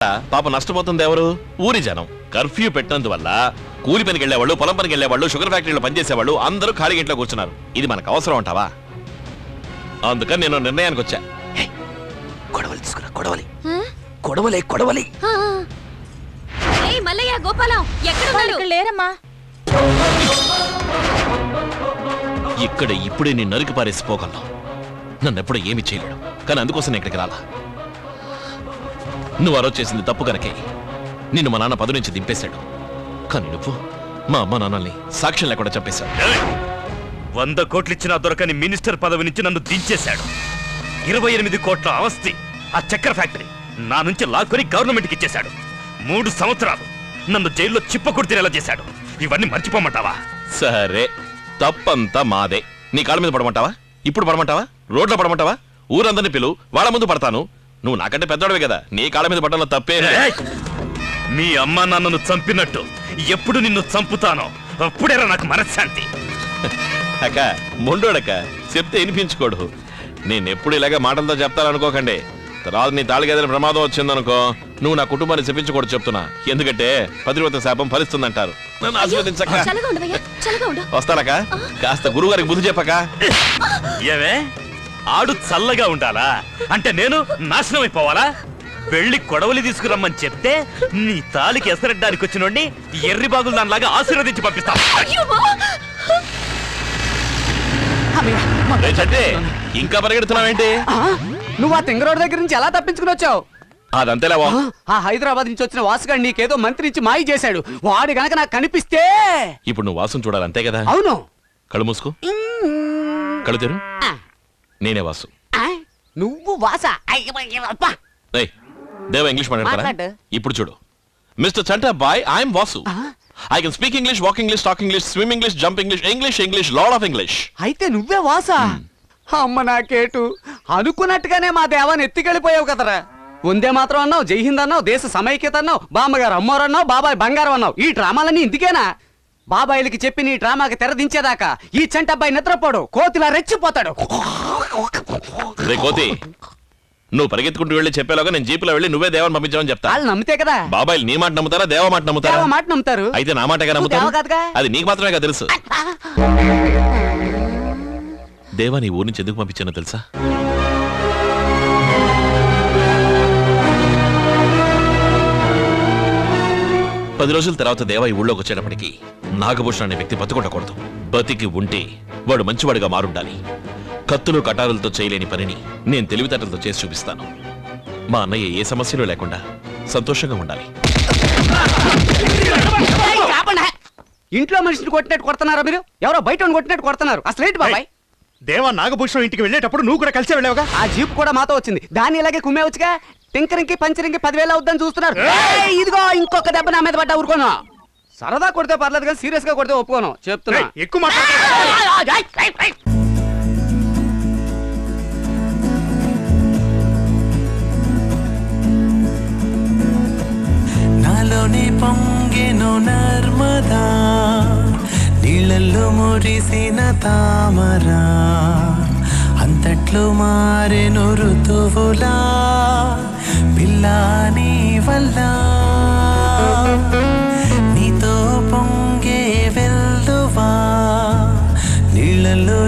పాప నష్టపోతుంది ఎవరు? ఊరి జనం. కర్ఫ్యూ పెట్టినందువల్ల కూలి పనికి వెళ్లేవాళ్ళు, పొలం పనికి వెళ్లేవాళ్ళు, షుగర్ ఫ్యాక్టరీలో పనిచేసేవాళ్ళు అందరూ ఖాళీ ఇంట్లో కూర్చున్నారు. ఇది మనకు అవసరం అంటావా? అందుకని నేను నిర్ణయానికి వచ్చా. కొడవలి తీసుకురా, కొడవలి కొడవలి కొడవలి. మల్లయ్య, గోపాలం ఎక్కడ లేరమ్మా? ఇక్కడ ఇప్పుడే నేను నరికి పారేసిపోగలను. నన్ను ఎప్పుడూ ఏమి చేయలేడు. కానీ అందుకోసం నేను ఇక్కడికి రాలా. నువ్వు ఆ రోజు చేసింది తప్పు కనుకే నిన్ను మా నాన్న పదవి నుంచి దింపేశాడు. కానీ నువ్వు మా అమ్మ నాన్నల్ని సాక్ష్యం లేకుండా చంపేశాడు. 100 కోట్లు ఇచ్చినా దొరకని మినిస్టర్ పదవి నుంచి నన్ను దించేశాడు. 28 కోట్ల ఆస్తి, ఆ చక్కెర ఫ్యాక్టరీ నా నుంచి లాక్కొని గవర్నమెంట్కి ఇచ్చేశాడు. 3 సంవత్సరాలు నన్ను జైల్లో చిప్పకుడి తినేలా చేశాడు. ఇవన్నీ మర్చిపోమంటావా? సరే, తప్పంతా మాదే. నీ కాళ్ళ మీద పడమంటావా? ఇప్పుడు పడమంటావా? రోడ్లో పడమంటావా? ఊరందరినీ పిలు, వాళ్ళ ముందు పడతాను. నువ్వు నాకంటే పెద్దవాడివే కదా, నీ కాళ్ళ మీద పడ్డంలో తప్పే. మీ అమ్మ నాన్నను చంపినట్టు ఎప్పుడు నిన్ను చంపుతానో అప్పుడేరా నాకు మనశ్శాంతి. అక్క మొండోడక్క, చెప్తే వినిపించుకోడు. నేనెప్పుడు ఇలాగే మాటలతో చెప్తాననుకోకండి. తర్వాత నీ తాళిగేదైన ప్రమాదం వచ్చిందనుకో, నువ్వు నా కుటుంబాన్ని చెప్పించకూడదు చెప్తున్నా. ఎందుకంటే పతివ్రత శాపం ఫలిస్తుందంటారు. నన్ను ఆశీర్వదించక్క. వస్తానక్క, కాస్త గురువుగారికి బుద్ధి చెప్పక. ఏమే, ఆడు చల్లగా ఉండాలా అంటే నేను నాశనం అయిపోవాలా? వెళ్ళి కొడవలి తీసుకురమ్మని చెప్తే నీ తాలికి ఎసరెడ్డానికి వచ్చినోడిని ఎర్రి బాగులు దానిలాగా ఆశీర్వదించి పంపిస్తా. ఇంకా పరిగెడుతున్నావేంటి? నువ్వు ఆ తింగరోడ్ దగ్గర నుంచి ఎలా తప్పించుకుని వచ్చావు? అదంతేలా. ఆ హైదరాబాద్ నుంచి వచ్చిన వాసుగాడు నీకేదో మంత్రి నుంచి మాయ చేశాడు. వాడు గనక నాకు కనిపిస్తే ఇప్పుడు నువ్వు వాసుని చూడాలి, అంతే కదా? అవును. కళ్ళు మూసుకో, కళ్ళు తెరు. నేనే వాసు. నువ్వు వాసా? దేవ ఇంగ్లీష్ మాట్లాడతారా? ఇప్పుడు చూడు, mister Chanta boy, I'm Vasu. I can speak English, walk English, talk English, swim English, jump English, English, lot of English. అయితే నువ్వే వాసా? అమ్మ నాకేటు, అనుకున్నట్టుగానే మా దేవాన్ని ఎత్తికెళ్ళిపోయావు కదరా. ఉందే మాత్రం అన్నావు, జై హింద్ అన్నావు, దేశ సమైక్యత అన్నావు, బామ్మగారు అమ్మోరు అన్నావు, బాబాయ్ బంగారం అన్నావు. ఈ డ్రామాలన్నీ ఇందుకేనా? బాబాయిలకి చెప్పి నీ డ్రామాకి తెరదించేదాకా ఈ చంటబ్బాయి నిద్రపోడు, కోతిలా రెచ్చిపోతాడు. రే కోతి, నువ్వు పరిగెత్తుకుంటూ వెళ్ళి చెప్పేలాగా నేను జీపులో వెళ్ళి నువ్వే దేవాన్ని పంపించామని చెప్తా. వాళ్ళు నమ్మితే కదా. బాబాయిలు నీ మాట నమ్ముతారా, దేవ మాట నమ్ముతారా? దేవ మాట నమ్ముతారు. అయితే నా మాటగా నమ్ముతారు. అది నీకు మాత్రమే తెలుసు. దేవా నీ ఊరి నుంచి ఎందుకు పంపించానో తెలుసా? పది రోజుల తర్వాత దేవా ఈ ఊళ్ళోకి వచ్చేటప్పటికి నాగభూషణ్ అనే వ్యక్తి బతుకుండకూడదు. బతికి ఉంటే వాడు మంచివాడిగా మారుండాలి. కత్తులు కటారులతో చేయలేని పనిని నేను తెలివితేటలతో చేసి చూపిస్తాను. మా అన్నయ్య ఏ సమస్యలు లేకుండా సంతోషంగా ఉండాలి. ఇంట్లో మనిషిని కొట్టినట్టు కొడుతున్నారా మీరు? ఎవరో బయట కొట్టినట్టు కొడుతున్నారు. అసలేంటి బాబాయ్? దేవా నాగభూషణం ఇంటికి వెళ్ళేటప్పుడు నువ్వు కూడా కలిసి వెళ్ళావుగా. ఆ జీప్ కూడా మాతో వచ్చింది. దాన్ని ఇలాగే కుమ్మేవచ్చుగా. టింకరింగ్కి పంచరింగ్కి 10,000 అవుద్దని చూస్తున్నారు. ఇదిగో ఇంకొక దెబ్బ నా మీద పడ్డా ఊరుకోను. సరదా కొడితే పర్లేదు కానీ సీరియస్ గా కొడితే ఒప్పుకోను చెప్తున్నా. ఎక్కువ నాలోని పొంగెను నర్మదా, నీళ్ళల్లో మురిసిన తామరా, అంతట్లో మారెను ఋతువులా, పిల్లాని వల్ల నీతో పొంగే వెల్లువా, నీళ్ళలో